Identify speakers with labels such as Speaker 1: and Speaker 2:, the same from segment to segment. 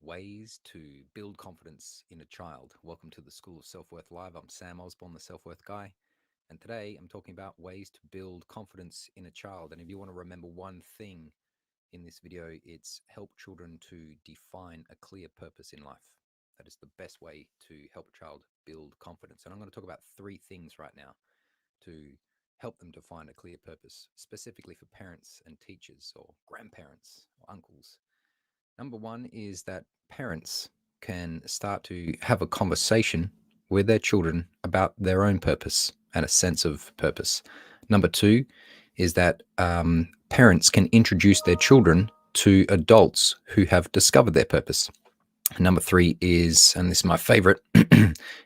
Speaker 1: ways to build confidence in a child. Welcome to the School of Self-Worth Live. I'm Sam Osborne, the Self-Worth Guy. And today I'm talking about ways to build confidence in a child. And if you want to remember one thing in this video, it's help children to define a clear purpose in life. That is the best way to help a child build confidence. And I'm going to talk about three things right now to help them to find a clear purpose, specifically for parents and teachers or grandparents or uncles. Number one is that parents can start to have a conversation with their children about their own purpose and a sense of purpose. Number two is that parents can introduce their children to adults who have discovered their purpose. Number three is, and this is my favorite,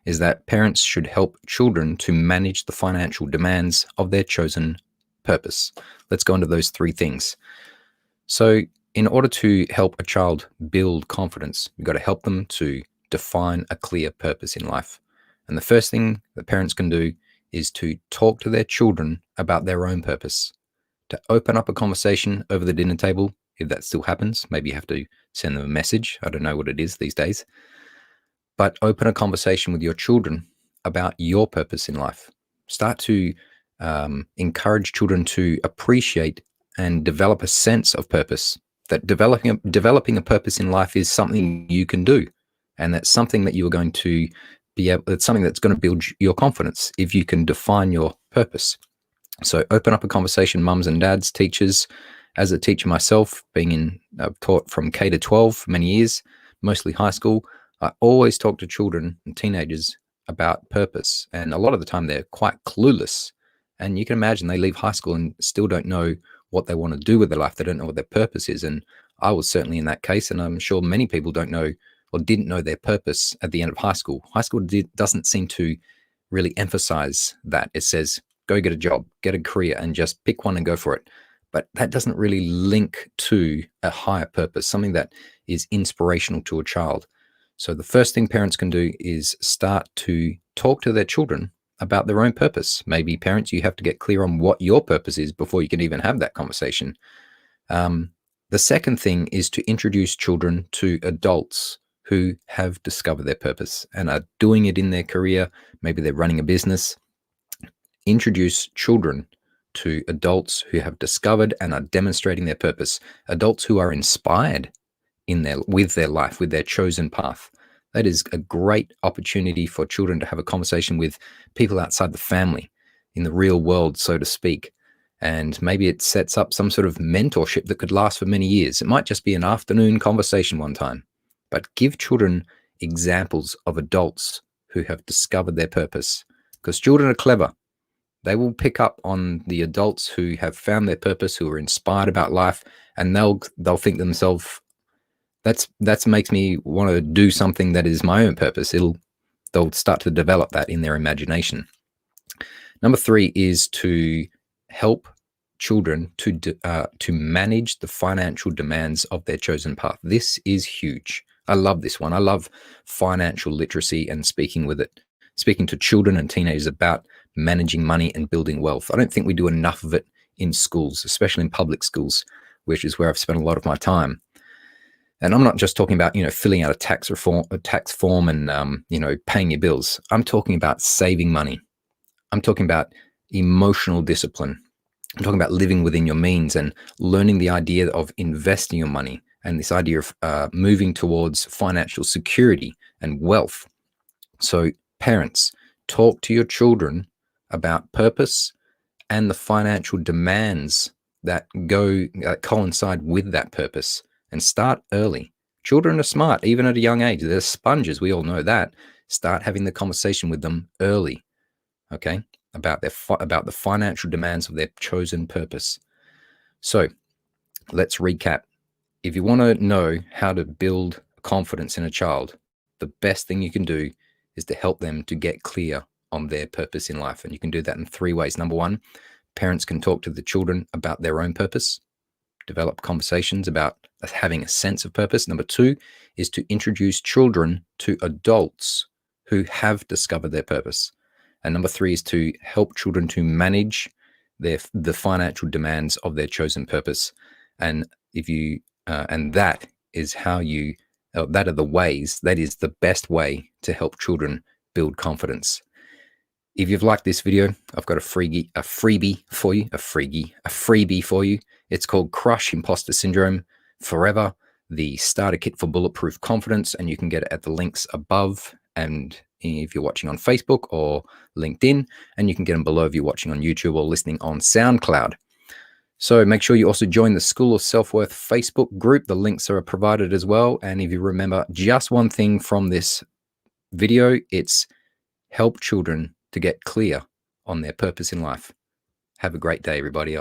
Speaker 1: is that parents should help children to manage the financial demands of their chosen purpose. Let's go into those three things. So, in order to help a child build confidence, you've got to help them to define a clear purpose in life. And the first thing that parents can do is to talk to their children about their own purpose, to open up a conversation over the dinner table. If that still happens, maybe you have to send them a message. I don't know what it is these days. But open a conversation with your children about your purpose in life. Start to encourage children to appreciate and develop a sense of purpose, that developing a purpose in life is something you can do. And that's something that you are going to be able, it's something that's going to build your confidence if you can define your purpose. So open up a conversation, mums and dads, teachers. As a teacher myself, I've taught from K to 12 for many years, mostly high school. I always talk to children and teenagers about purpose. And a lot of the time they're quite clueless. And you can imagine they leave high school and still don't know what they want to do with their life. They don't know what their purpose is. And I was certainly in that case. And I'm sure many people don't know or didn't know their purpose at the end of high school. High school doesn't seem to really emphasize that. It says, go get a job, get a career, and just pick one and go for it. But that doesn't really link to a higher purpose, something that is inspirational to a child. So the first thing parents can do is start to talk to their children about their own purpose. Maybe parents, you have to get clear on what your purpose is before you can even have that conversation. The second thing is to introduce children to adults who have discovered their purpose and are doing it in their career. Maybe they're running a business. Introduce children to adults who have discovered and are demonstrating their purpose, adults who are inspired with their life, with their chosen path. That is a great opportunity for children to have a conversation with people outside the family, in the real world, so to speak. And maybe it sets up some sort of mentorship that could last for many years. It might just be an afternoon conversation one time, but give children examples of adults who have discovered their purpose, because children are clever. They will pick up on the adults who have found their purpose, who are inspired about life, and they'll think to themselves, that makes me want to do something that is my own purpose. They'll start to develop that in their imagination. Number three is to help children to manage the financial demands of their chosen path. This is huge. I love this one. I love financial literacy and speaking to children and teenagers about managing money and building wealth. I don't think we do enough of it in schools, especially in public schools, which is where I've spent a lot of my time. And I'm not just talking about, filling out a tax form and, paying your bills. I'm talking about saving money. I'm talking about emotional discipline. I'm talking about living within your means and learning the idea of investing your money and this idea of moving towards financial security and wealth. So parents, talk to your children about purpose and the financial demands that coincide with that purpose, and start early. Children are smart, even at a young age. They're sponges. We all know that. Start having the conversation with them early, okay, about the financial demands of their chosen purpose. So let's recap. If you want to know how to build confidence in a child, the best thing you can do is to help them to get clear on their purpose in life. And you can do that in three ways. Number one, parents can talk to the children about their own purpose, develop conversations about having a sense of purpose. Number two is to introduce children to adults who have discovered their purpose. And number three is to help children to manage the financial demands of their chosen purpose. And that is how you that are the ways, that is the best way to help children build confidence. If you've liked this video, I've got a freebie for you. It's called Crush Imposter Syndrome Forever, the starter kit for bulletproof confidence, and you can get it at the links above. And if you're watching on Facebook or LinkedIn, and you can get them below if you're watching on YouTube or listening on SoundCloud. So make sure you also join the School of Self-Worth Facebook group. The links are provided as well. And if you remember just one thing from this video, it's help children to get clear on their purpose in life. Have a great day, everybody.